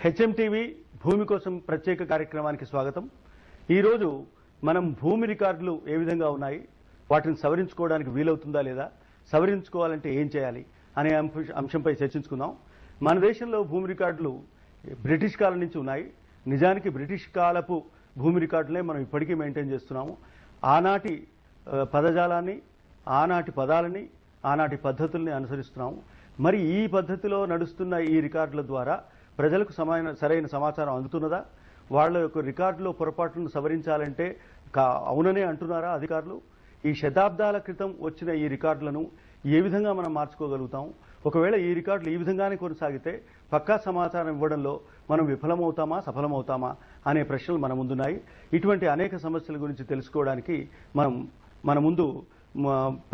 HMTV భూమి కోసం ప్రత్యేక కార్యక్రమానికి స్వాగతం. ఈరోజు మనం భూమి రికార్డులు ఏ విధంగా ఉన్నాయి, వాటిని సవరించుకోవడానికి వీలవుతుందా లేదా, సవరించుకోవాలంటే ఏం చేయాలి అనే అంశంపై చర్చించుకుందాం. మన దేశంలో భూమి రికార్డులు బ్రిటిష్ కాలం నుంచి ఉన్నాయి. నిజానికి బ్రిటిష్ కాలపు భూమి రికార్డులే మనం ఇప్పటికీ మెయింటైన్ చేస్తున్నాము. ఆనాటి పదజాలాన్ని, ఆనాటి పదాలని, ఆనాటి పద్ధతుల్ని అనుసరిస్తున్నాము. మరి ఈ పద్ధతిలో నడుస్తున్న ఈ రికార్డుల ద్వారా ప్రజలకు సరైన సమాచారం అందుతున్నదా? వాళ్ళ యొక్క రికార్డులో పొరపాట్లను సవరించాలంటే అవుననే అంటున్నారా అధికారులు? ఈ శతాబ్దాల క్రితం వచ్చిన ఈ రికార్డులను ఏ విధంగా మనం మార్చుకోగలుగుతాం? ఒకవేళ ఈ రికార్డులు ఈ విధంగానే కొనసాగితే పక్కా సమాచారం ఇవ్వడంలో మనం విఫలమవుతామా, సఫలమవుతామా అనే ప్రశ్నలు మన ముందున్నాయి. ఇటువంటి అనేక సమస్యల గురించి తెలుసుకోవడానికి మన ముందు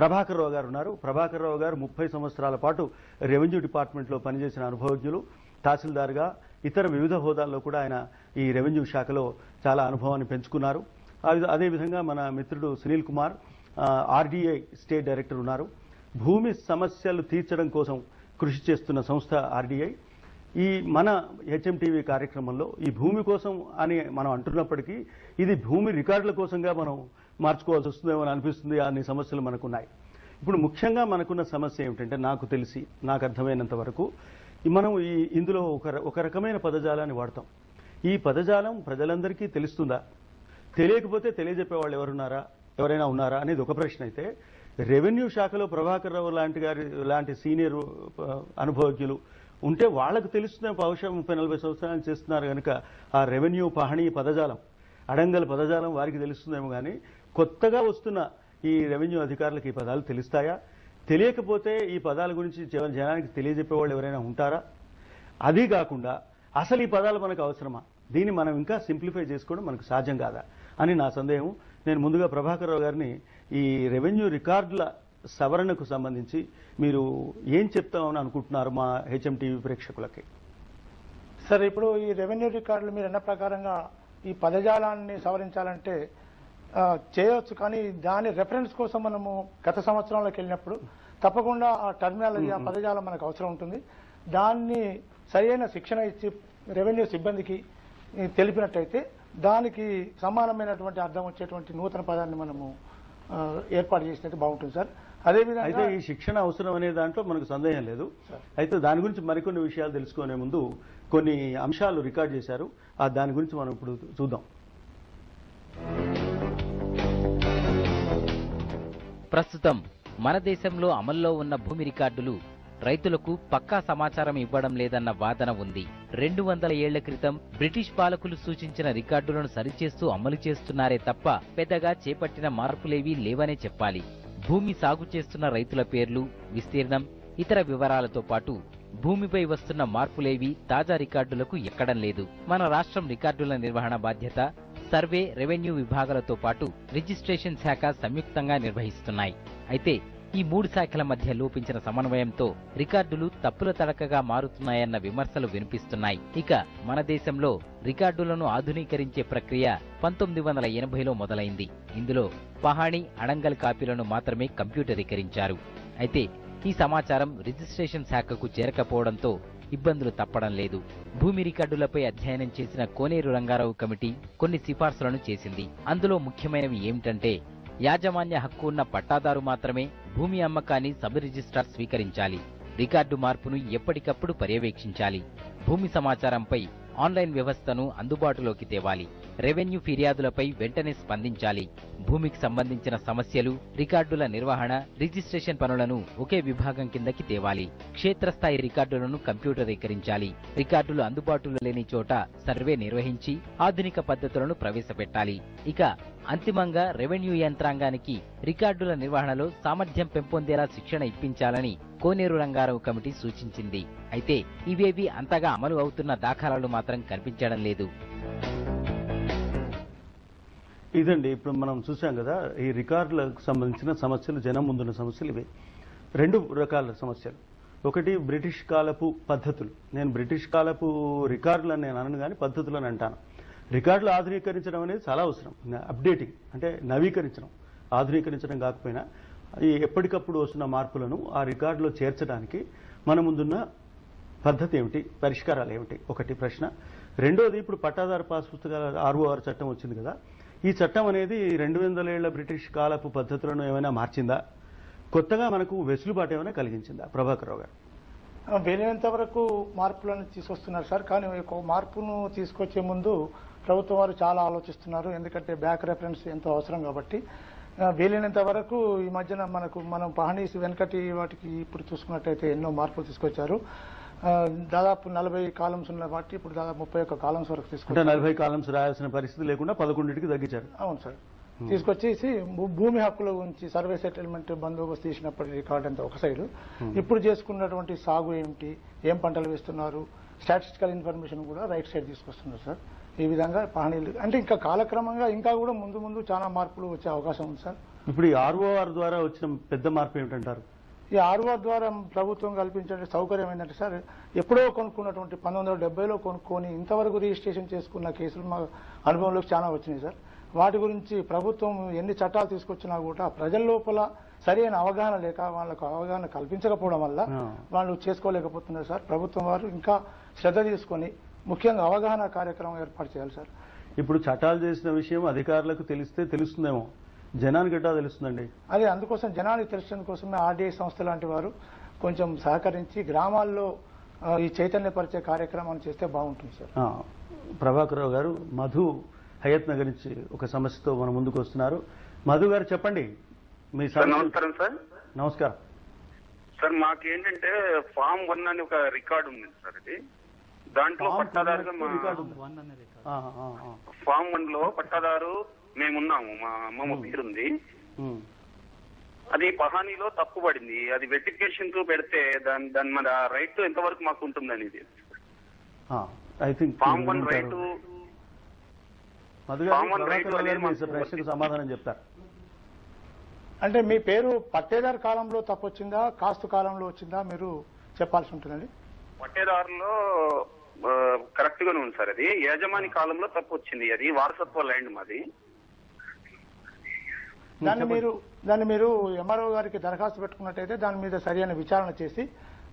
ప్రభాకర్ రావు గారు ఉన్నారు. ప్రభాకర్ రావు గారు 30 సంవత్సరాల పాటు రెవెన్యూ డిపార్ట్మెంట్లో పనిచేసిన అనుభవజ్ఞులు. తహసీల్దార్గా ఇతర వివిధ హోదాల్లో కూడా ఆయన ఈ రెవెన్యూ శాఖలో చాలా అనుభవాన్ని పెంచుకున్నారు. అదేవిధంగా మన మిత్రుడు Sunil Kumar RDI state director ఉన్నారు. భూమి సమస్యలు తీర్చడం కోసం కృషి చేస్తున్న సంస్థ ఆర్డీఐ. ఈ మన హెచ్ఎంటీవీ కార్యక్రమంలో ఈ భూమి కోసం అని మనం అంటున్నప్పటికీ ఇది భూమి రికార్డుల కోసంగా మనం మార్చుకోవాల్సి వస్తుందేమో అనిపిస్తుంది. అన్ని సమస్యలు మనకున్నాయి. ఇప్పుడు ముఖ్యంగా మనకున్న సమస్య ఏమిటంటే, నాకు అర్థమైనంత వరకు మనం ఇందులో ఒక రకమైన పదజాలాన్ని వాడతాం. ఈ పదజాలం ప్రజలందరికీ తెలుస్తుందా? తెలియకపోతే తెలియజెప్పేవాళ్ళు ఎవరైనా ఉన్నారా అనేది ఒక ప్రశ్న అయితే, రెవెన్యూ శాఖలో ప్రభాకర్ రావు లాంటి సీనియర్ అనుభవజ్ఞులు ఉంటే వాళ్లకు తెలుస్తున్న బహుశా 30-40 సంవత్సరాలు చేస్తున్నారు కనుక ఆ రెవెన్యూ పహణి పదజాలం, అడంగల్ పదజాలం వారికి తెలుస్తుందేమో. కానీ కొత్తగా వస్తున్న ఈ రెవెన్యూ అధికారులకు ఈ పదాలు తెలుస్తాయా? తెలియకపోతే ఈ పదాల గురించి జనానికి తెలియజెప్పేవాళ్ళు ఎవరైనా ఉంటారా? అది కాకుండా అసలు ఈ పదాలు మనకు అవసరమా? దీన్ని మనం ఇంకా సింప్లిఫై చేసుకోవడం మనకు సాధ్యం కాదా అని నా సందేహం. నేను ముందుగా ప్రభాకర్ రావు గారిని ఈ రెవెన్యూ రికార్డుల సవరణకు సంబంధించి మీరు ఏం చెప్తామని అనుకుంటున్నారు మా హెచ్ఎంటీవీ ప్రేక్షకులకి? సార్, ఇప్పుడు ఈ రెవెన్యూ రికార్డులు మీరు అన్న ప్రకారంగా ఈ పదజాలాన్ని సవరించాలంటే చేయవచ్చు. కానీ దాని రెఫరెన్స్ కోసం మనము గత సంవత్సరంలోకి వెళ్ళినప్పుడు తప్పకుండా ఆ టర్మినాలజీ, ఆ పదజాలం మనకు అవసరం ఉంటుంది. దాన్ని సరైన శిక్షణ ఇచ్చి రెవెన్యూ సిబ్బందికి తెలిపినట్టయితే దానికి సమానమైనటువంటి అర్థం వచ్చేటువంటి నూతన పదాన్ని మనము ఏర్పాటు చేసినట్టు బాగుంటుంది సార్. అదేవిధంగా అయితే ఈ శిక్షణ అవసరం అనే దాంట్లో మనకు సందేహం లేదు. అయితే దాని గురించి మరికొన్ని విషయాలు తెలుసుకునే ముందు కొన్ని అంశాలు రికార్డ్ చేశారు. దాని గురించి మనం ఇప్పుడు చూద్దాం. ప్రస్తుతం మన దేశంలో అమల్లో ఉన్న భూమి రికార్డులు రైతులకు పక్కా సమాచారం ఇవ్వడం లేదన్న వాదన ఉంది. 200 ఏళ్ల క్రితం బ్రిటిష్ పాలకులు సూచించిన రికార్డులను సరిచేస్తూ అమలు చేస్తున్నారే తప్ప పెద్దగా చేపట్టిన మార్పులేవీ లేవనే చెప్పాలి. భూమి సాగు చేస్తున్న రైతుల పేర్లు, విస్తీర్ణం, ఇతర వివరాలతో పాటు భూమిపై వస్తున్న మార్పులేవీ తాజా రికార్డులకు ఎక్కడం లేదు. మన రాష్ట్రం రికార్డుల నిర్వహణ బాధ్యత సర్వే, రెవెన్యూ విభాగాలతో పాటు రిజిస్ట్రేషన్ శాఖ సంయుక్తంగా నిర్వహిస్తున్నాయి. అయితే ఈ 3 శాఖల మధ్య లోపించిన సమన్వయంతో రికార్డులు తప్పుల తడకగా మారుతున్నాయన్న విమర్శలు వినిపిస్తున్నాయి. ఇక మన దేశంలో రికార్డులను ఆధునీకరించే ప్రక్రియ 1980లో మొదలైంది. ఇందులో పహాణి, అడంగల్ కాపీలను మాత్రమే కంప్యూటరీకరించారు. అయితే ఈ సమాచారం రిజిస్ట్రేషన్ శాఖకు చేరకపోవడంతో ఇబ్బందులు తప్పడం లేదు. భూమి రికార్డులపై అధ్యయనం చేసిన కోనేరు రంగారావు కమిటీ కొన్ని సిఫార్సులను చేసింది. అందులో ముఖ్యమైనవి ఏమిటంటే, యాజమాన్య హక్కు ఉన్న పట్టాదారు మాత్రమే భూమి అమ్మకాన్ని సబ్ రిజిస్ట్రార్ స్వీకరించాలి. రికార్డు మార్పును ఎప్పటికప్పుడు పర్యవేక్షించాలి. భూమి సమాచారంపై ఆన్లైన్ వ్యవస్థను అందుబాటులోకి తేవాలి. రెవెన్యూ ఫిర్యాదులపై వెంటనే స్పందించాలి. భూమికి సంబంధించిన సమస్యలు, రికార్డుల నిర్వహణ, రిజిస్ట్రేషన్ పనులను ఒకే విభాగం కిందకి తేవాలి. క్షేత్రస్థాయి రికార్డులను కంప్యూటరీకరించాలి. రికార్డులు అందుబాటులో లేని చోట సర్వే నిర్వహించి ఆధునిక పద్ధతులను ప్రవేశపెట్టాలి. ఇక అంతిమంగా రెవెన్యూ యంత్రాంగానికి రికార్డుల నిర్వహణలో సామర్థ్యం పెంపొందేలా శిక్షణ ఇప్పించాలని కోనేరు రంగారావు కమిటీ సూచించింది. అయితే ఇవేవి అంతగా అమలు అవుతున్న దాఖలాలు మాత్రం కనిపించడం లేదు. ఇదండి, ఇప్పుడు మనం చూసాం కదా, ఈ రికార్డులకు సంబంధించిన సమస్యలు, జనం ముందున్న సమస్యలు ఇవే. 2 రకాల సమస్యలు. ఒకటి బ్రిటిష్ కాలపు పద్ధతులు. నేను బ్రిటిష్ కాలపు రికార్డులను నేను అనను కానీ పద్ధతులను అంటాను. రికార్డులు ఆధునీకరించడం అనేది చాలా అవసరం. అప్డేటింగ్ అంటే నవీకరించడం, ఆధునీకరించడం కాకపోయినా ఈ ఎప్పటికప్పుడు వస్తున్న మార్పులను ఆ రికార్డులో చేర్చడానికి మన ముందున్న పద్ధతి ఏమిటి, పరిష్కారాలు ఏమిటి, ఒకటి ప్రశ్న. రెండోది, ఇప్పుడు పట్టాదారు పాస్ పుస్తకాల ROR చట్టం వచ్చింది కదా, ఈ చట్టం అనేది 200 ఏళ్ల బ్రిటిష్ కాలపు పద్ధతులను ఏమైనా మార్చిందా, కొత్తగా మనకు వెసులుబాటు ఏమైనా కలిగించిందా? ప్రభాకర్ రావు గారు. వీలైనంత వరకు మార్పులను తీసుకొస్తున్నారు సార్. కానీ ఒక మార్పును తీసుకొచ్చే ముందు ప్రభుత్వం వారు చాలా ఆలోచిస్తున్నారు. ఎందుకంటే బ్యాక్ రెఫరెన్స్ ఎంతో అవసరం కాబట్టి వీలైనంత వరకు ఈ మధ్యన మనం పహనీస్ వెనకటి వాటికి ఇప్పుడు చూసుకున్నట్టయితే ఎన్నో మార్పులు తీసుకొచ్చారు. దాదాపు 40 కాలమ్స్ ఉన్న వాటి ఇప్పుడు దాదాపు 31 కాలమ్స్ వరకు తీసుకొచ్చారు. 40 కాలమ్స్ రాయాల్సిన పరిస్థితి లేకుండా 11కి తగ్గించారు. అవును సార్. తీసుకొచ్చేసి భూమి హక్కుల గురించి సర్వే సెటిల్మెంట్ బందోబస్తు చేసినప్పటి రికార్డ్ అంతా ఒక సైడ్, ఇప్పుడు చేసుకున్నటువంటి సాగు ఏమిటి, ఏం పంటలు వేస్తున్నారు, స్టాటిస్టికల్ ఇన్ఫర్మేషన్ కూడా రైట్ సైడ్ తీసుకొస్తున్నారు సార్. ఈ విధంగా పహనీలు అంటే ఇంకా కాలక్రమంగా ఇంకా కూడా ముందు చాలా మార్పులు వచ్చే అవకాశం ఉంది సార్. ఇప్పుడు ఈ ROR ద్వారా వచ్చిన పెద్ద మార్పు ఏమిటంటారు? ఈ ROR ద్వారా ప్రభుత్వం కల్పించే సౌకర్యం ఏంటంటే సార్, ఎప్పుడో కొనుక్కున్నటువంటి 1970లో కొనుక్కొని ఇంతవరకు రిజిస్ట్రేషన్ చేసుకున్న కేసులు మా అనుభవంలోకి చాలా వచ్చినాయి సార్. వాటి గురించి ప్రభుత్వం ఎన్ని చట్టాలు తీసుకొచ్చినా కూడా ప్రజల లోపల సరైన అవగాహన లేక వాళ్ళకు అవగాహన కల్పించకపోవడం వల్ల వాళ్ళు చేసుకోలేకపోతున్నారు సార్. ప్రభుత్వం వారు ఇంకా శ్రద్ధ తీసుకొని ముఖ్యంగా అవగాహన కార్యక్రమం ఏర్పాటు చేయాలి సార్. ఇప్పుడు చట్టాలు చేసిన విషయం అధికారులకు తెలిస్తే తెలుస్తుందేమో, జనానికి ఎట్టా తెలుస్తుందండి? అదే అందుకోసం జనానికి తెలిసిన కోసమే RDI సంస్థ లాంటి వారు కొంచెం సహకరించి గ్రామాల్లో ఈ చైతన్యపరిచే కార్యక్రమాన్ని చేస్తే బాగుంటుంది సార్. ప్రభాకర్ రావు గారు మధు హయత్ నగర్ నుంచి ఒక సమస్యతో మన ముందుకు వస్తున్నారు. మధు గారు చెప్పండి మీ సమస్య. నమస్కారం సార్. నమస్కారం సార్. మాకేంటంటే ఫామ్ 1 అని ఒక రికార్డు ఉంది సార్. అది దాంట్లో పట్టాదారుగా ఫామ్ 1లో పట్టాదారు మేమున్నాము, మా అమ్మమ్మ పేరుంది. అది పహానీలో తప్పుపడింది. అది వెరిఫికేషన్ పెడితే దాని మన రైట్ ఎంతవరకు మాకు ఉంటుందని ఫామ్ 1 రైట్ ప్రశ్నకు సమాధానం చెప్తారు. అంటే మీ పేరు పట్టేదారు కాలంలో తప్పొచ్చిందా, కాస్తు కాలంలో వచ్చిందా మీరు చెప్పాల్సి ఉంటుందండి. పట్టేదారులో కరెక్ట్ గానే ఉంది సార్. అది యజమాని కాలంలో తప్పు వచ్చింది. అది వారసత్వ ల్యాండ్ మాది. దాన్ని మీరు MRO గారికి దరఖాస్తు పెట్టుకున్నట్టయితే దాని మీద సరైన విచారణ చేసి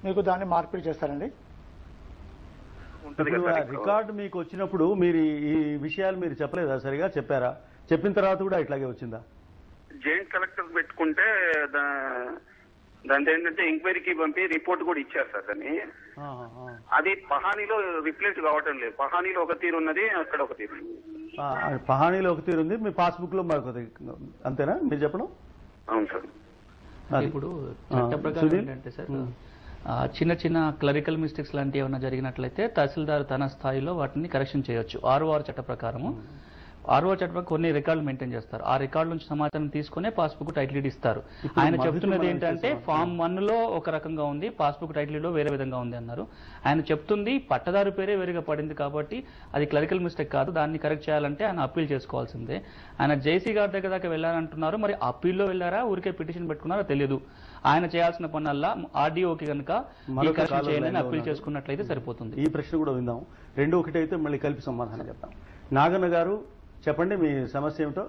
మీకు దాన్ని మార్పిడి చేస్తారండి. రికార్డు మీకు వచ్చినప్పుడు మీరు ఈ విషయాలు మీరు చెప్పలేదా? సరిగా చెప్పారా? చెప్పిన తర్వాత కూడా ఇట్లాగే వచ్చిందా? జాయింట్ కలెక్టర్ పెట్టుకుంటే దాని ఏంటంటే ఎంక్వైరీకి పంపి రిపోర్ట్ కూడా ఇచ్చారు సార్. దాన్ని అది పహానీలో రిప్లేస్ కావటం లేదు. పహానీలో ఒక తీరు ఉన్నది, అక్కడ ఒక తీరు. పహానీలో ఒక తీరు ఉంది, మీ పాస్బుక్ లో మరొక, అంతేనా మీరు చెప్పడం? అవును సార్. ఇప్పుడు చట్ట ప్రకారం ఏంటంటే సార్, చిన్న చిన్న క్లరికల్ మిస్టేక్స్ లాంటివి ఏమైనా జరిగినట్లయితే తహసీల్దార్ తన స్థాయిలో వాటిని కరెక్షన్ చేయొచ్చు. ROR చట్ట ప్రకారము ROR చట్ట ప్రకారం కొన్ని రికార్డులు మెయింటైన్ చేస్తారు. ఆ రికార్డు నుంచి సమాచారం తీసుకునే పాస్బుక్ టైటిల్ డీడ్ ఇస్తారు. ఆయన చెప్తున్నది ఏంటంటే ఫామ్ 1లో ఒక రకంగా ఉంది, పాస్బుక్ టైటిల్ డీడ్ లో వేరే విధంగా ఉంది అన్నారు. ఆయన చెప్తుంది పట్టదారు పేరే వేరుగా పడింది కాబట్టి అది క్లరికల్ మిస్టేక్ కాదు, దాన్ని కరెక్ట్ చేయాలంటే ఆయన అప్పీల్ చేసుకోవాల్సిందే. ఆయన జేసీ గారి దగ్గర దాకా వెళ్ళారంటున్నారు. మరి అప్పీల్లో వెళ్ళారా, ఊరికే పిటిషన్ పెట్టుకున్నారో తెలియదు. ఆయన చేయాల్సిన పనులల్లా RDOకి కనుక కరెక్షన్ చేయాలని అప్పీల్ చేసుకున్నట్లయితే సరిపోతుంది. ఈ ప్రశ్న కూడా విందాం. రెండు ఒకటైతే మళ్ళీ కలిపి సమాధానం చెప్తాం. నాగన్న గారు చెప్పండి మీ సమస్య ఏమిటో.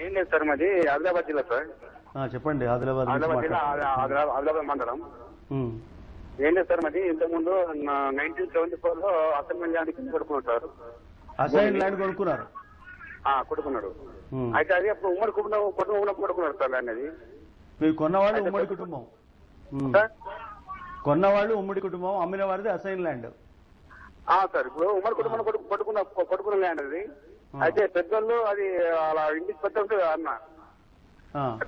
ఏం లేదు సార్, మాది ఆదిలాబాద్ జిల్లా సార్. చెప్పండి. ఆదిలాబాద్ జిల్లా, ఆదిలాబాద్ మండలం. ఏం లేదు సార్, మాది ఇంతకుముందు 1974లో అసైన్మెంట్ ల్యాండ్ కింద కొడుకున్నాడు సార్. అసైన్ ల్యాండ్ కొనుక్కున్నారు? కొడుకున్నాడు. అయితే అది అప్పుడు ఉమ్మడి కుటుంబం కొడుకున్నాడు సార్. అనేది మీరు కొన్నవాళ్ళు ఉమ్మడి కుటుంబం, కొన్నవాళ్ళు ఉమ్మడి కుటుంబం, అమ్మిన వారిది అసైన్ ల్యాండ్ సార్. ఇప్పుడు ఉమ్మడి కుటుంబం కొడుకున్న ల్యాండ్ అది. అయితే పెద్దోళ్ళు అది అలా ఇంటికి పెద్ద ఉంటుంది అన్న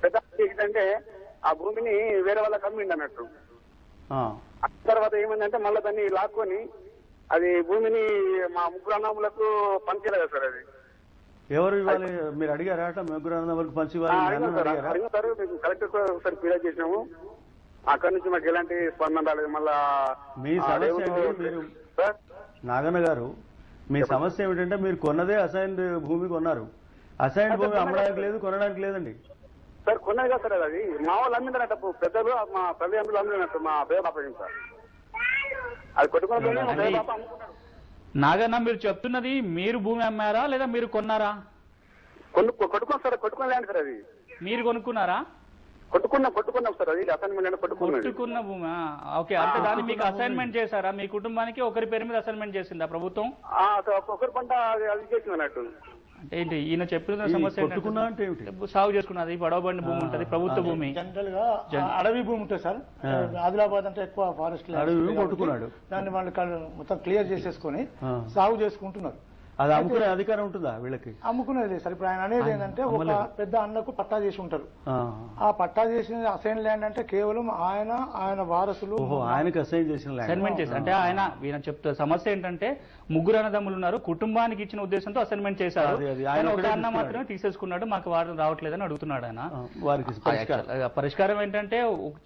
పెద్ద ఏంటంటే ఆ భూమిని వేరే వాళ్ళకి అమ్మిండి అన్నట్టు. తర్వాత ఏమైందంటే మళ్ళీ దాన్ని లాక్కొని అది భూమిని మా ముగ్గురు అన్నములకు పంచలేదు సార్. అది ఎవరు ఇవ్వాలి మీరు అడిగారా? ముగ్గురు అన్నములకు పంచి అడిగారు. మీకు కలెక్టర్ ఒకసారి ఫిర్యాదు చేసినాము. అక్కడి నుంచి మాకు ఎలాంటి స్పందన రాలేదు. మళ్ళా మీ సమస్య మీరు నాగన్న గారు, మీ సమస్య ఏమిటంటే మీరు కొన్నదే అసైన్డ్ భూమి కొన్నారు. అసైన్డ్ భూమి అమ్మడానికి లేదు, కొనడానికి లేదండి సార్. కొన్నది కదా సార్. అది మా వాళ్ళు అమ్మిందన్నట్టు, పెద్దలు మా తల్లిదండ్రులు అమ్మినట్టు మా పేద సార్. అది కొట్టుకున్న నాగన్న మీరు చెప్తున్నది మీరు భూమి అమ్మారా లేదా మీరు కొన్నారా? కొట్టుకున్నాను సార్. కొట్టుకుని ల్యాండ్ సార్. అది మీరు కొనుక్కున్నారా? కొట్టుకున్నాం సార్, అది అసైన్మెంట్ కొట్టుకున్న భూమి. ఓకే, అంటే దాన్ని మీకు అసైన్మెంట్ చేశారా? మీ కుటుంబానికి ఒకరి పేరు మీద అసైన్మెంట్ చేసిందా ప్రభుత్వం? ఒకరి పంట అది చేసింది అన్నట్టు. అంటే ఏంటి ఈయన చెప్పిన సమస్య కొట్టుకున్నా అంటే ఏమిటి? సాగు చేసుకున్నది పడవబండి భూమి ఉంటది, ప్రభుత్వ భూమి. జనరల్ గా అడవి భూమి ఉంటుంది సార్. ఆదిలాబాద్ అంటే ఎక్కువ ఫారెస్ట్ కొట్టుకున్నాడు, దాన్ని వాళ్ళు మొత్తం క్లియర్ చేసేసుకొని సాగు చేసుకుంటున్నారు. అది అమ్ముకునే అధికారం ఉంటుందా వీళ్ళకి? అమ్ముకునేది సార్. ఇప్పుడు ఆయన అనేది ఏంటంటే ఒక పెద్ద అన్నకు పట్టా చేసి ఉంటారు. ఆ పట్టా చేసిన అసైన్ ల్యాండ్ అంటే కేవలం ఆయన వారసులు ఆయనకు అసైన్ చేసిన అసైన్మెంట్ చేసి అంటే ఆయన చెప్తా సమస్య ఏంటంటే ముగ్గురు అన్నదమ్ములు ఉన్నారు, కుటుంబానికి ఇచ్చిన ఉద్దేశంతో అసైన్మెంట్ చేశారు. ఒక అన్న మాత్రమే తీసేసుకున్నాడు, మాకు వారు రావట్లేదని అడుగుతున్నాడు ఆయన. వారికి పరిష్కారం ఏంటంటే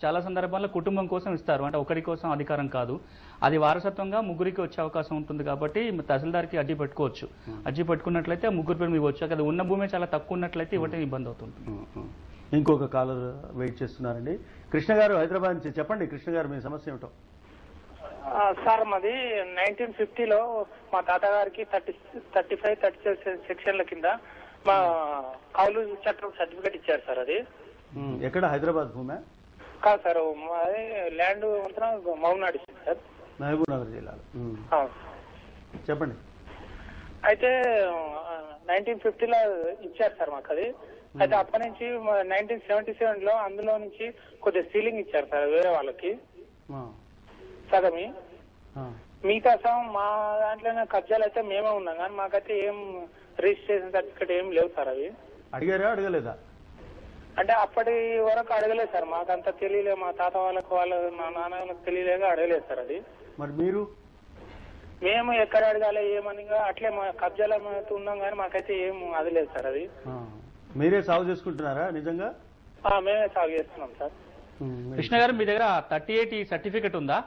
చాలా సందర్భాల్లో కుటుంబం కోసం ఇస్తారు, అంటే ఒకరి కోసం అధికారం కాదు. అది వారసత్వంగా ముగ్గురికి వచ్చే అవకాశం ఉంటుంది కాబట్టి తహసీల్దార్కి అర్జీ పెట్టుకోవచ్చు. అర్జీ పెట్టుకున్నట్లయితే ముగ్గురు పేరు మీకు వచ్చు. అది ఉన్న భూమి చాలా తక్కువ ఉన్నట్లయితే ఇవ్వటం ఇబ్బంది అవుతుంది. ఇంకొక కాలర్ వెయిట్ చేస్తున్నారండి. కృష్ణ గారు హైదరాబాద్ నుంచి. చెప్పండి కృష్ణ గారు, మీ సమస్య ఏమిటో. సార్ మాది 1950లో మా తాతగారికి 35, 36 సెక్షన్ల కింద మా కౌలు చట్టం సర్టిఫికేట్ ఇచ్చారు సార్. అది ఎక్కడ? హైదరాబాద్ భూమి కాదు సార్, మాది ల్యాండ్ మౌనాడు సార్, మహబూబ్ నగర్ జిల్లాలో. చెప్పండి. అయితే 1950లో ఇచ్చారు సార్ మాకు అది. అయితే అప్పటి నుంచి 1977లో అందులో నుంచి కొద్దిగా సీలింగ్ ఇచ్చారు సార్ వేరే వాళ్ళకి సగమి. మిగతా సగం మా దాంట్లోనే కబ్జాలు అయితే మేమే ఉన్నాం, కానీ మాకైతే ఏం రిజిస్ట్రేషన్ సర్టిఫికేట్ ఏం లేవు సార్. అవి అడిగారా అడగలేదా? అంటే అప్పటి వరకు అడగలేదు సార్, మాకంతా తెలియలేదు. మా తాత వాళ్ళకు మా నాన్న వాళ్ళకి తెలియలేక అడగలేదు సార్. అది మరి మీరు మేము ఎక్కడ అడగాలి ఏమని అట్లే మా కబ్జాలో ఉన్నాం, కానీ మాకైతే ఏం అది లేదు సార్. అది మీరే సాగు చేసుకుంటున్నారా నిజంగా? మేమే సాగు చేస్తున్నాం సార్. కృష్ణ గారు, మీ దగ్గర 38 సర్టిఫికెట్ ఉందా?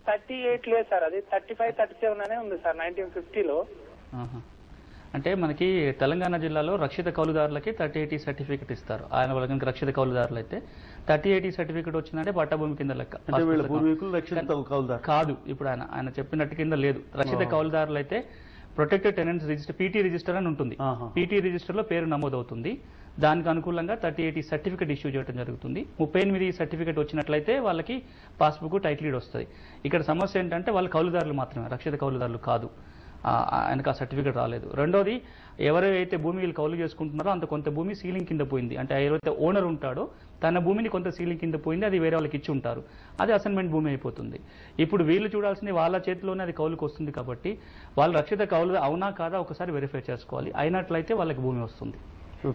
38 లేదు సార్, అది 35, 37 అనే ఉంది సార్ 1950లో. అంటే మనకి తెలంగాణ జిల్లాలో రక్షిత కౌలుదారులకి 38 సర్టిఫికెట్ ఇస్తారు. ఆయన వాళ్ళకి రక్షిత కౌలుదారులు అయితే 38 సర్టిఫికెట్ వచ్చిందంటే పట్టభూమి కింద లెక్క. కాదు, ఇప్పుడు ఆయన చెప్పినట్టు కింద లేదు. రక్షిత కౌలుదారులు అయితే protected tenants register, PT register అని ఉంటుంది. పీటీ రిజిస్టర్ లో పేరు నమోదవుతుంది. దానికి అనుకూలంగా 38 సర్టిఫికెట్ ఇష్యూ చేయడం జరుగుతుంది. 38 సర్టిఫికెట్ వచ్చినట్లయితే వాళ్ళకి పాస్బుక్, టైటిల్ డీడ్ వస్తుంది. ఇక్కడ సమస్య ఏంటంటే వాళ్ళు కౌలుదారులు మాత్రమే, రక్షిత కౌలుదారులు కాదు. ఆయనకు ఆ సర్టిఫికేట్ రాలేదు. రెండోది, ఎవరైతే భూమి వీళ్ళు కౌలు చేసుకుంటున్నారో అంత కొంత భూమి సీలింగ్ కింద పోయింది. అంటే ఎవరైతే ఓనర్ ఉంటాడో తన భూమిని కొంత సీలింగ్ కింద పోయింది, అది వేరే వాళ్ళకి ఇచ్చి ఉంటారు. అది అసైన్మెంట్ భూమి అయిపోతుంది. ఇప్పుడు వీళ్ళు చూడాల్సింది వాళ్ళ చేతిలోనే అది కౌలుకు వస్తుంది కాబట్టి వాళ్ళు రక్షిత కౌలు అవునా కాదా ఒకసారి వెరిఫై చేసుకోవాలి. అయినట్లయితే వాళ్ళకి భూమి వస్తుంది.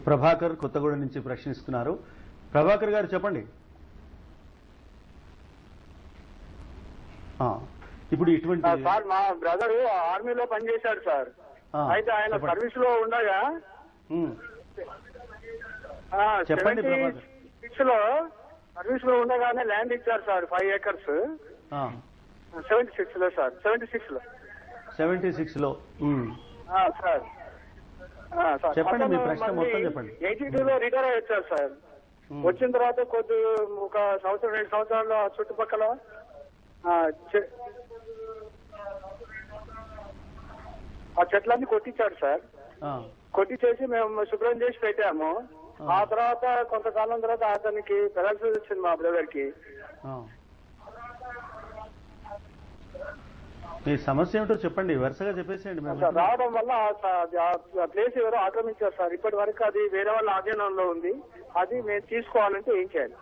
ప్రభాకర్ కొత్తగూడెం నుంచి ప్రశ్నిస్తున్నారు. ప్రభాకర్ గారు చెప్పండి. ఇప్పుడు ఇటువంటి సార్, మా బ్రదర్ ఆర్మీలో పనిచేశాడు సార్. అయితే ఆయన సర్వీస్ లో ఉండగా 76 లో సర్వీస్ లో ఉండగానే ల్యాండ్ ఇచ్చారు సార్, 5 acres. 76 లో సార్, 76 లో సార్. చెప్పండి మీ ప్రశ్న మొత్తం చెప్పండి. 82 లో రిటైర్ అయ్యారు సార్. వచ్చిన తర్వాత ఒక సంవత్సరం 2 సంవత్సరాలు చుట్టుపక్కల ఆ చెట్లన్నీ కొట్టించాడు సార్. కొట్టించేసి మేము శుభ్రం చేసి పెట్టాము. ఆ తర్వాత కొంతకాలం తర్వాత అతనికి పెరాలసిస్ వచ్చింది మా బ్రదర్ కి. మీ సమస్య ఏమిటో చెప్పండి, వరుసగా చెప్పేసేయండి. రావడం వల్ల ఆ ప్లేస్ ఎవరో ఆక్రమించారు సార్. ఇప్పటి వరకు అది వేరే వాళ్ళ ఆధీనంలో ఉంది. అది మేము తీసుకోవాలంటే ఏం చేయాలి?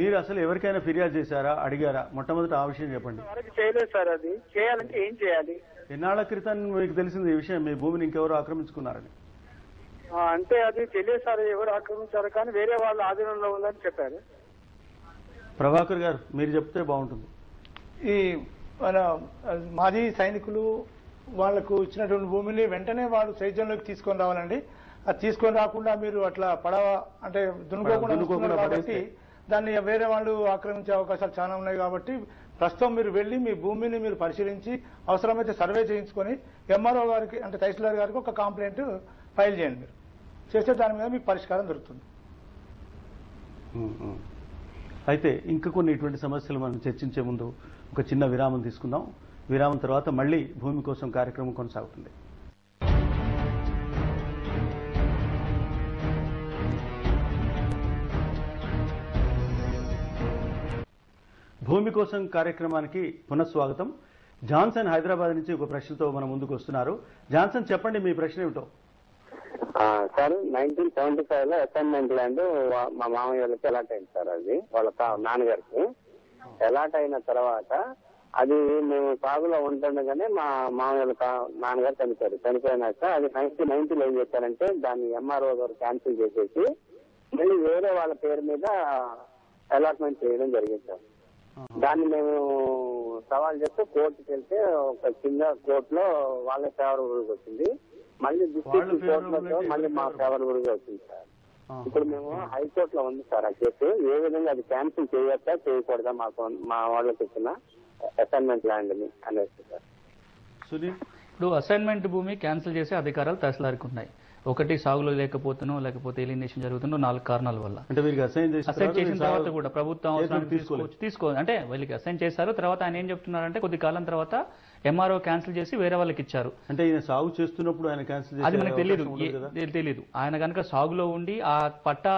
మీరు అసలు ఎవరికైనా ఫిర్యాదు చేశారా, అడిగారా? మొట్టమొదటి ఆ విషయం చెప్పండి. వరకు చేయలేదు సార్. అది చేయాలంటే ఏం చేయాలి? ఎన్నాళ్ల క్రితం మీకు తెలిసింది ఈ విషయం, మీ భూమిని ఇంకెవరు ఆక్రమించుకున్నారని? అంటే అది తెలియదు సార్, ఎవరు ఆక్రమించారు, కానీ వేరే వాళ్ళ ఆధీనంలో ఉందని చెప్పారు. ప్రభాకర్ గారు, మీరు చెప్తే బాగుంటుంది. ఈ మన మాజీ సైనికులు వాళ్లకు ఇచ్చినటువంటి భూమిని వెంటనే వాళ్ళు సేద్యంలోకి తీసుకొని రావాలండి. అది తీసుకొని రాకుండా మీరు అట్లా పడవ అంటే దున్నుకోకుండా కాబట్టి దాన్ని వేరే వాళ్ళు ఆక్రమించే అవకాశాలు చాలా ఉన్నాయి. కాబట్టి ప్రస్తుతం మీరు వెళ్లి మీ భూమిని మీరు పరిశీలించి అవసరమైతే సర్వే చేయించుకొని ఎంఆర్ఓ గారికి అంటే తహసీల్దార్ గారికి ఒక కంప్లైంట్ ఫైల్ చేయండి. మీరు చేస్తే దాని మీద మీకు పరిష్కారం దొరుకుతుంది. అయితే ఇంకా కొన్ని ఇటువంటి సమస్యలు మనం చర్చించే ముందు ఒక చిన్న విరామం తీసుకుందాం. విరామం తర్వాత మళ్ళీ భూమి కోసం కార్యక్రమం కొనసాగుతుంది. భూమి కోసం కార్యక్రమానికి పునఃస్వాగతం. జాన్సన్ హైదరాబాద్ నుంచి ఒక ప్రశ్నతో మన ముందుకు వస్తున్నారు. జాన్సన్, చెప్పండి మీ ప్రశ్న ఏమిటో. సార్ 1975 లో అసైన్మెంట్ ల్యాండ్ మా మామయ్య వాళ్ళకి అలాట్ అయింది సార్. అది వాళ్ళ నాన్నగారికి అలాట్ అయిన తర్వాత అది మేము సాగులో ఉంటుండగానే మా మామయ్య వాళ్ళ నాన్నగారు చనిపోయారు. చనిపోయినాక అది 1990లో ఏం చేశారంటే దాన్ని ఎంఆర్ఓ గారు క్యాన్సిల్ చేసేసి మళ్ళీ వేరే వాళ్ళ పేరు మీద అలాట్మెంట్ చేయడం జరిగింది సార్. దాన్ని మేము సవాల్ చేస్తూ కోర్టుకి వెళ్తే ఒక చిన్న కోర్టులో వాళ్ళ ఫేవరబుల్ వచ్చింది. మళ్ళీ డిస్ట్రిక్ట్ కోర్టులో మళ్ళీ మా ఫేవరబుల్ గా వచ్చింది సార్. ఇప్పుడు మేము హైకోర్టులో ఉంది సార్ ఆ కేసు. ఏ విధంగా అది క్యాన్సిల్ చేయొచ్చా చేయకూడదా మా వాళ్ళకి ఇచ్చిన అసైన్మెంట్ ల్యాండ్ ని అనేసి సార్. సునీల్, ఇప్పుడు అసైన్మెంట్ భూమి క్యాన్సిల్ చేసే అధికారాలు తహసీల్దార్కి ఉన్నాయి. ఒకటి సాగులో లేకపోతేనో లేకపోతే ఎలినేషన్ జరుగుతుందో 4 కారణాల వల్ల. అంటే వీరికి అసైన్ చేసిన తర్వాత కూడా ప్రభుత్వం తీసుకోవాలి అంటే వీళ్ళకి అసైన్ చేశారు. తర్వాత ఆయన ఏం చెప్తున్నారంటే కొద్ది కాలం తర్వాత ఎంఆర్ఓ క్యాన్సిల్ చేసి వేరే వాళ్ళకి ఇచ్చారు. అంటే ఈయన సాగు చేస్తున్నప్పుడు ఆయన క్యాన్సిల్ అది మనకు తెలియదు. ఆయన కనుక సాగులో ఉండి ఆ పట్టా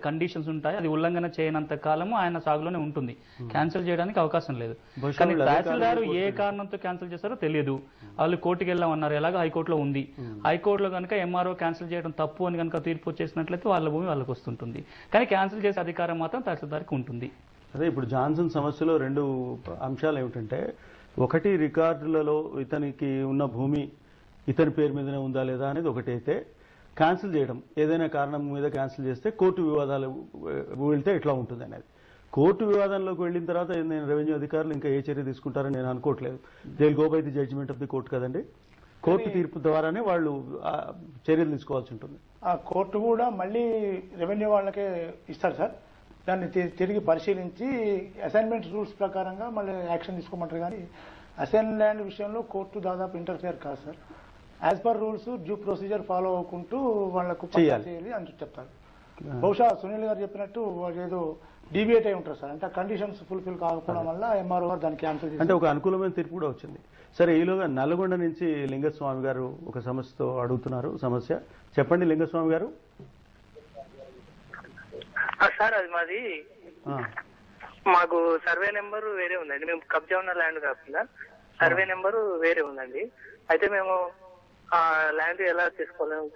కండిషన్స్ ఉంటాయి అది ఉల్లంఘన చేయనంత కాలము ఆయన సాగులోనే ఉంటుంది. క్యాన్సిల్ చేయడానికి అవకాశం లేదు. కానీ తహసీల్దారు ఏ కారణంతో క్యాన్సిల్ చేశారో తెలియదు. వాళ్ళు కోర్టుకు వెళ్ళామన్నారు. ఎలాగో హైకోర్టులో ఉంది. హైకోర్టులో కనుక ఎంఆర్ఓ క్యాన్సిల్ చేయడం తప్పు అని కనుక తీర్పు వచ్చేసినట్లయితే వాళ్ళ భూమి వాళ్ళకి వస్తుంటుంది. కానీ క్యాన్సిల్ చేసే అధికారం మాత్రం తహసీల్దార్కి ఉంటుంది. అదే ఇప్పుడు జాన్సన్ సమస్యలో 2 అంశాలు ఏమిటంటే, ఒకటి రికార్డులలో ఇతనికి ఉన్న భూమి ఇతని పేరు మీదనే ఉందా లేదా అనేది ఒకటైతే, క్యాన్సిల్ చేయడం ఏదైనా కారణం మీద క్యాన్సిల్ చేస్తే కోర్టు వివాదాలు వెళ్తే ఎట్లా ఉంటుంది అనేది. కోర్టు వివాదంలోకి వెళ్ళిన తర్వాత నేను రెవెన్యూ అధికారులు ఇంకా ఏ చర్య తీసుకుంటారని నేను అనుకోవట్లేదు. They will go by the judgement of the court కదండి. కోర్టు తీర్పు ద్వారానే వాళ్ళు చర్యలు తీసుకోవాల్సి ఉంటుంది. ఆ కోర్టు కూడా మళ్ళీ రెవెన్యూ వాళ్ళకే ఇస్తారు సార్. దాన్ని తిరిగి పరిశీలించి అసైన్మెంట్ రూల్స్ ప్రకారంగా మళ్ళీ యాక్షన్ తీసుకోమంటారు. కానీ అసైన్ ల్యాండ్ విషయంలో కోర్టు దాదాపు ఇంటర్ఫియర్ కాదు sir. As per rules due procedure follow అవ్వకుంటూ వాళ్ళకు చేయాలి అని చెప్తారు. బహుశా సునీల్ గారు చెప్పినట్టు వాళ్ళు ఏదో డీవియేట్ అయి ఉంటారు సార్. అంటే కండిషన్స్ ఫుల్ఫిల్ కాకపోవడం వల్ల ఎంఆర్ఓ గారు దాన్ని క్యాన్సిల్ చేసి, అంటే ఒక అనుకూలమైన తీర్పు కూడా వచ్చింది. సరే, ఈలోగా నల్గొండ నుంచి లింగస్వామి గారు ఒక సమస్యతో అడుగుతున్నారు. సమస్య చెప్పండి లింగస్వామి గారు. సార్ అది మాకు సర్వే నెంబర్ వేరే ఉందండి. మేము కబ్జా ఉన్న ల్యాండ్ కాకుండా సర్వే నెంబర్ వేరే ఉందండి. అయితే మేము ఆ ల్యాండ్ ఎలా తీసుకోలేము?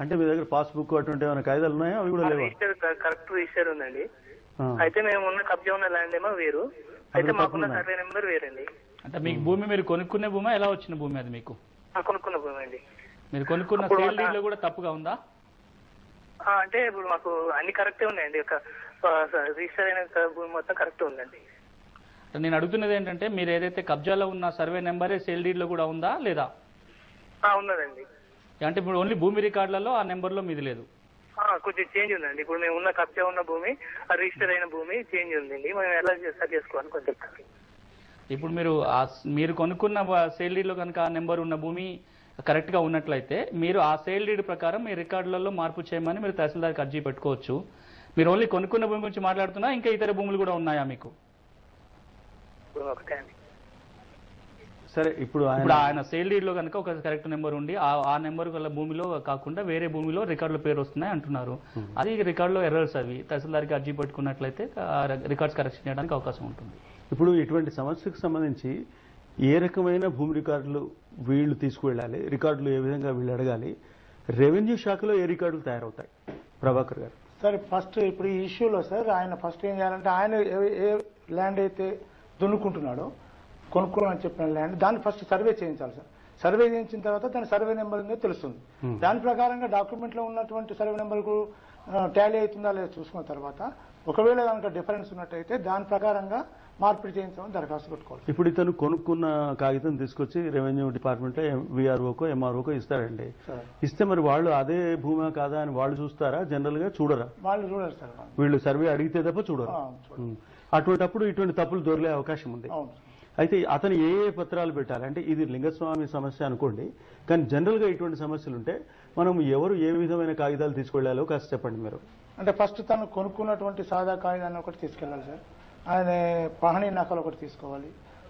అంటే మీ దగ్గర పాస్బుక్ అటువంటి ఏమైనా కాయిదాలు ఉన్నాయా? అవి కూడా లేవా? కరెక్ట్ రిజిస్టర్ ఉందండి. అయితే మేము ఉన్న కబ్జా ఉన్న ల్యాండ్ ఏమో వేరు, అయితే మాకున్న సర్వే నెంబర్ వేరండి. అంటే మీకు భూమి మీరు కొనుక్కునే భూమా, ఎలా వచ్చిన భూమి అది మీకు? కొనుక్కున్న భూమి అండి. మీరు కొనుక్కున్న సేల్ డీడ్ లో కూడా తప్పుగా ఉందా? అంటే ఇప్పుడు మాకు అన్ని కరెక్టే ఉన్నాయండి. రిజిస్టర్ అయిన భూమి మొత్తం కరెక్ట్ ఉందండి. నేను అడుగుతున్నది ఏంటంటే, మీరు ఏదైతే కబ్జాలో ఉన్న సర్వే నెంబరే సేల్ డీడ్ లో కూడా ఉందా లేదా? ఉన్నదండి. అంటే ఇప్పుడు ఓన్లీ భూమి రికార్డులలో ఆ నెంబర్ లో మీది లేదు? కొంచెం చేంజ్ ఉందండి. ఇప్పుడు మేము ఉన్న కబ్జా ఉన్న భూమి రిజిస్టర్ అయిన భూమి చేంజ్ ఉందండి. మేము ఎలా చేసుకోవాలని కొంచెం చెప్తాను. ఇప్పుడు మీరు కొనుక్కున్న సేల్ డీడ్ లో కనుక ఆ నెంబర్ ఉన్న భూమి కరెక్ట్ గా ఉన్నట్లయితే మీరు ఆ సేల్ డీడ్ ప్రకారం మీ రికార్డులలో మార్పు చేయమని మీరు తహసీల్దార్కి అర్జీ పెట్టుకోవచ్చు. మీరు ఓన్లీ కొనుక్కున్న భూమి గురించి మాట్లాడుతున్నా, ఇంకా ఇతర భూములు కూడా ఉన్నాయా మీకు? సరే, ఇప్పుడు ఆయన సేల్ డీడ్ లో కనుక ఒక కరెక్ట్ నెంబర్ ఉండి ఆ నెంబర్ గల భూమిలో కాకుండా వేరే భూమిలో రికార్డులో పేరు వస్తున్నాయి అంటున్నారు. అది రికార్డులో ఎర్రర్స్. అవి తహసీల్దార్కి అర్జీ పెట్టుకున్నట్లయితే రికార్డ్స్ కరెక్షన్ చేయడానికి అవకాశం ఉంటుంది. ఇప్పుడు ఇటువంటి సమస్యకు సంబంధించి ఏ రకమైన భూమి రికార్డులు వీళ్ళు తీసుకువెళ్ళాలి, రికార్డులు ఏ విధంగా వీళ్ళు అడగాలి, రెవెన్యూ శాఖలో ఏ రికార్డులు తయారవుతాయి? ప్రభాకర్ గారు. సార్ ఫస్ట్ ఇప్పుడు ఈ ఇష్యూలో సార్ ఆయన ఫస్ట్ ఏం చేయాలంటే, ఆయన ఏ ల్యాండ్ అయితే దున్నుకుంటున్నాడో కొనుక్కోవాలని చెప్పిన ల్యాండ్ దాన్ని ఫస్ట్ సర్వే చేయించాలి సార్. సర్వే చేయించిన తర్వాత దాని సర్వే నెంబర్ తెలుస్తుంది. దాని ప్రకారంగా డాక్యుమెంట్ లో ఉన్నటువంటి సర్వే నెంబర్ కు టాలీ అవుతుందా లేదా చూసుకున్న తర్వాత ఒకవేళ కనుక డిఫరెన్స్ ఉన్నట్టయితే దాని ప్రకారంగా మార్పిడి చేయించామని దరఖాస్తు పెట్టుకోవాలి. ఇప్పుడు ఇతను కొనుక్కున్న కాగితం తీసుకొచ్చి రెవెన్యూ డిపార్ట్మెంట్ లో విఆర్ఓకో ఎంఆర్ఓకో ఇస్తారండి. ఇస్తే మరి వాళ్ళు అదే భూమా కాదా అని వాళ్ళు చూస్తారా? జనరల్ గా చూడరా? వాళ్ళు చూడరు సార్. వీళ్ళు సర్వే అడిగితే తప్ప చూడరు. అటువంటిప్పుడు ఇటువంటి తప్పులు దొరికే అవకాశం ఉంది. అయితే అతను ఏ పత్రాలు పెట్టాలి? అంటే ఇది లింగస్వామి సమస్య అనుకోండి, కానీ జనరల్ గా ఇటువంటి సమస్యలు ఉంటే మనం ఎవరు ఏ విధమైన కాగితాలు తీసుకెళ్లాలో కాస్త చెప్పండి మీరు. అంటే ఫస్ట్ తను కొనుక్కున్నటువంటి సాదా కాగితాన్ని ఒకటి తీసుకెళ్లాలి సార్. ఆయన పహణీ నకలు ఒకటి తీసుకోవాలి.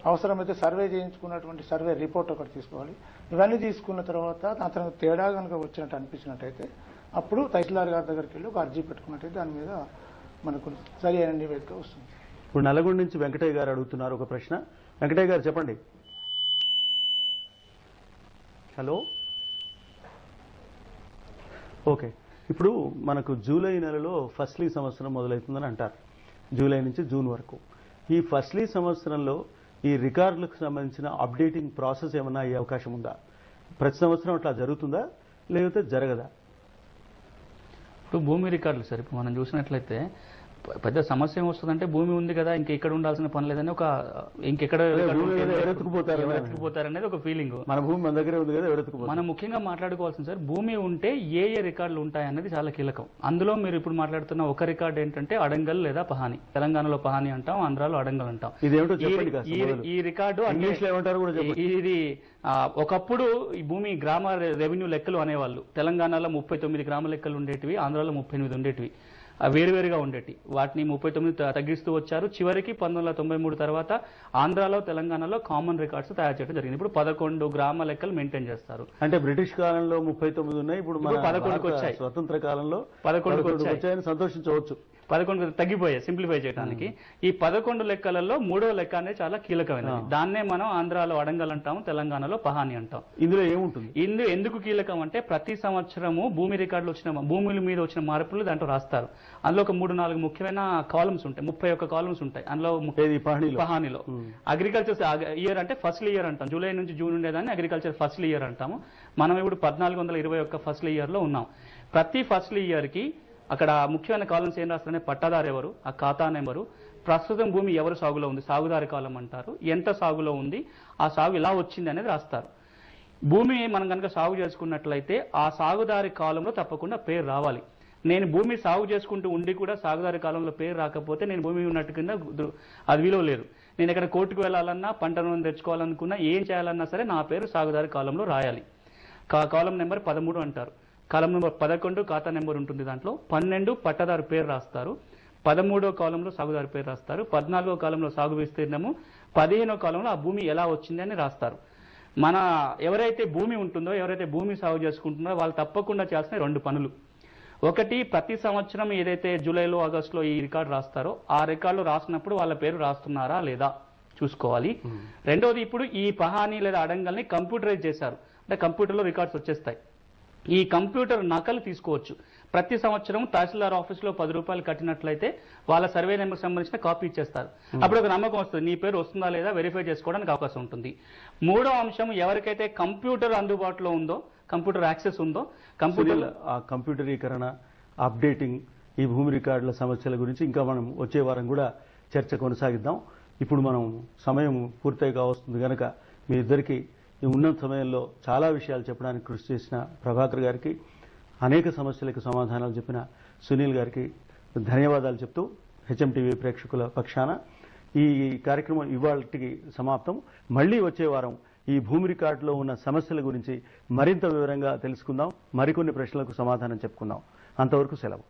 అవసరమైతే సర్వే చేయించుకున్నటువంటి సర్వే రిపోర్ట్ ఒకటి తీసుకోవాలి. ఇవన్నీ తీసుకున్న తర్వాత అతను తేడా కనుక వచ్చినట్టు అనిపించినట్టయితే అప్పుడు తహసీల్దార్ గారి దగ్గరికి వెళ్ళి ఒక అర్జీ పెట్టుకున్నట్టయితే దాని మీద మనకు సరి అయిన నివేదిక వస్తుంది. ఇప్పుడు నల్గొండ నుంచి వెంకటయ్య గారు అడుగుతున్నారు ఒక ప్రశ్న. వెంకటయ్య గారు చెప్పండి. హలో. ఓకే, ఇప్పుడు మనకు జూలై నెలలో ఫస్ట్లీ సంవత్సరం మొదలవుతుందని అంటారు. జూలై నుంచి జూన్ వరకు ఈ ఫస్ట్లీ సంవత్సరంలో ఈ రికార్డులకు సంబంధించిన అప్డేటింగ్ ప్రాసెస్ ఏమన్నా అయ్యే అవకాశం ఉందా? ప్రతి సంవత్సరం అట్లా జరుగుతుందా లేకపోతే జరగదా? ఇప్పుడు భూమి రికార్డులు సార్, ఇప్పుడు మనం చూసినట్లయితే పెద్ద సమస్య ఏమొస్తుందంటే భూమి ఉంది కదా ఇంకెక్కడ ఉండాల్సిన పని లేదని ఒక ఇంకెక్కడ ఎవరెత్తుకుపోతారనేది ఒక ఫీలింగ్. మన భూమి మన దగ్గరే ఉంది కదా, ఎవరెత్తుకుపోతారు. మనం ముఖ్యంగా మాట్లాడుకోవాల్సింది సార్, భూమి ఉంటే ఏ రికార్డులు ఉంటాయనేది చాలా కీలకం. అందులో మీరు ఇప్పుడు మాట్లాడుతున్న ఒక రికార్డు ఏంటంటే అడంగల్ లేదా పహాని. తెలంగాణలో పహాని అంటాం, ఆంధ్రాలో అడంగల్ అంటాం. ఇదేమిటో చెప్పండి. ఈ రికార్డు ఇది ఒకప్పుడు ఈ భూమి గ్రామ రెవెన్యూ లెక్కలు అనేవాళ్ళు. తెలంగాణలో 39 గ్రామ లెక్కలు ఉండేటివి, ఆంధ్రాలో 38 ఉండేటివి, వేరువేరుగా ఉండేటి. వాటిని 39 తగ్గిస్తూ వచ్చారు. చివరికి 1993 తర్వాత ఆంధ్రాలో తెలంగాణలో కామన్ రికార్డ్స్ తయారు చేయడం జరిగింది. ఇప్పుడు 11 గ్రామ లెక్కలు మెయింటైన్ చేస్తారు. అంటే బ్రిటిష్ కాలంలో 39 ఉన్నాయి, ఇప్పుడు 11కి వచ్చాయి. స్వతంత్ర కాలంలో 11కి వచ్చాయని సంతోషించవచ్చు. 11 తగ్గిపోయాయి సింప్లిఫై చేయడానికి. ఈ 11 లెక్కలలో 3వ లెక్క అనేది చాలా కీలకమైనది. దాన్నే మనం ఆంధ్రాలో అడంగల్ అంటాము, తెలంగాణలో పహాని అంటాం. ఇందులో ఏముంటుంది? ఇందులో ఎందుకు కీలకం అంటే ప్రతి సంవత్సరము భూమి రికార్డులు వచ్చిన భూముల మీద వచ్చిన మార్పులు దాంట్లో రాస్తారు. అందులో ఒక 3-4 ముఖ్యమైన కాలమ్స్ ఉంటాయి, 31 కాలమ్స్ ఉంటాయి. అందులో పహానిలో అగ్రికల్చర్ ఇయర్ అంటే ఫస్ట్ ఇయర్ అంటాం. జూలై నుంచి జూన్ ఉండేదాన్ని అగ్రికల్చర్ ఫస్ట్ ఇయర్ అంటాము. మనం ఇప్పుడు 1421 ఫస్ట్ ఇయర్ లో ఉన్నాం. ప్రతి ఫస్ట్ ఇయర్ కి అక్కడ ముఖ్యమైన కాలమ్స్ ఏం రాస్తారనే పట్టాదారు ఎవరు, ఆ ఖాతా నెంబరు, ప్రస్తుతం భూమి ఎవరు సాగులో ఉంది, సాగుదారి కాలం అంటారు, ఎంత సాగులో ఉంది, ఆ సాగు ఎలా వచ్చింది అనేది రాస్తారు. భూమి మనం కనుక సాగు చేసుకున్నట్లయితే ఆ సాగుదారి కాలంలో తప్పకుండా పేరు రావాలి. నేను భూమి సాగు చేసుకుంటూ ఉండి కూడా సాగుదారి కాలంలో పేరు రాకపోతే నేను భూమి ఉన్నట్టు కింద అది విలువ లేదు. నేను ఎక్కడ కోర్టుకు వెళ్ళాలన్నా, పంట రుణం తెచ్చుకోవాలనుకున్నా, ఏం చేయాలన్నా సరే నా పేరు సాగుదారి కాలంలో రాయాలి. కాలం నెంబర్ 13 అంటారు. కాలం నెంబర్ 11 ఖాతా నెంబర్ ఉంటుంది. దాంట్లో 12 పట్టదారు పేరు రాస్తారు, 13వ కాలంలో సాగుదారు పేరు రాస్తారు, 14వ కాలంలో సాగు విస్తీర్ణము, 15వ కాలంలో ఆ భూమి ఎలా వచ్చింది అని రాస్తారు. మన ఎవరైతే భూమి ఉంటుందో, ఎవరైతే భూమి సాగు చేసుకుంటున్నారో వాళ్ళు తప్పకుండా చేయాల్సిన 2 పనులు. ఒకటి, ప్రతి సంవత్సరం ఏదైతే జూలైలో ఆగస్టులో ఈ రికార్డు రాస్తారో ఆ రికార్డులో రాసినప్పుడు వాళ్ళ పేరు రాస్తున్నారా లేదా చూసుకోవాలి. రెండోది, ఇప్పుడు ఈ పహాని లేదా అడంగల్ని కంప్యూటరైజ్ చేశారు అంటే కంప్యూటర్లో రికార్డ్స్ వచ్చేస్తాయి. ఈ కంప్యూటర్ నకలు తీసుకోవచ్చు. ప్రతి సంవత్సరం తహసీల్దార్ ఆఫీస్లో 10 రూపాయలు కట్టినట్లయితే వాళ్ళ సర్వే నెంబర్ సంబంధించిన కాపీ ఇచ్చేస్తారు. అప్పుడు ఒక నమ్మకం వస్తుంది, నీ పేరు వస్తుందా లేదా వెరిఫై చేసుకోవడానికి అవకాశం ఉంటుంది. 3వ అంశం, ఎవరికైతే కంప్యూటర్ అందుబాటులో ఉందో, కంప్యూటర్ యాక్సెస్ ఉందో, కంప్యూటరీకరణ, అప్డేటింగ్, ఈ భూమి రికార్డుల సమస్యల గురించి ఇంకా మనం వచ్చే వారం కూడా చర్చ కొనసాగిద్దాం. ఇప్పుడు మనం సమయం పూర్తిగా వస్తుంది కనుక మీ ఇద్దరికి ఈ ఉన్న సమయంలో చాలా విషయాలు చెప్పడానికి కృషి చేసిన ప్రభాకర్ గారికి, అనేక సమస్యలకు సమాధానాలు చెప్పిన సునీల్ గారికి ధన్యవాదాలు చెప్తూ హెచ్ఎంటీవీ ప్రేక్షకుల పక్షాన ఈ కార్యక్రమం ఇవాళకి సమాప్తం. మళ్లీ వచ్చే వారం ఈ భూమి రికార్డులో ఉన్న సమస్యల గురించి మరింత వివరంగా తెలుసుకుందాం, మరికొన్ని ప్రశ్నలకు సమాధానం చెప్పుకుందాం. అంతవరకు సెలవు.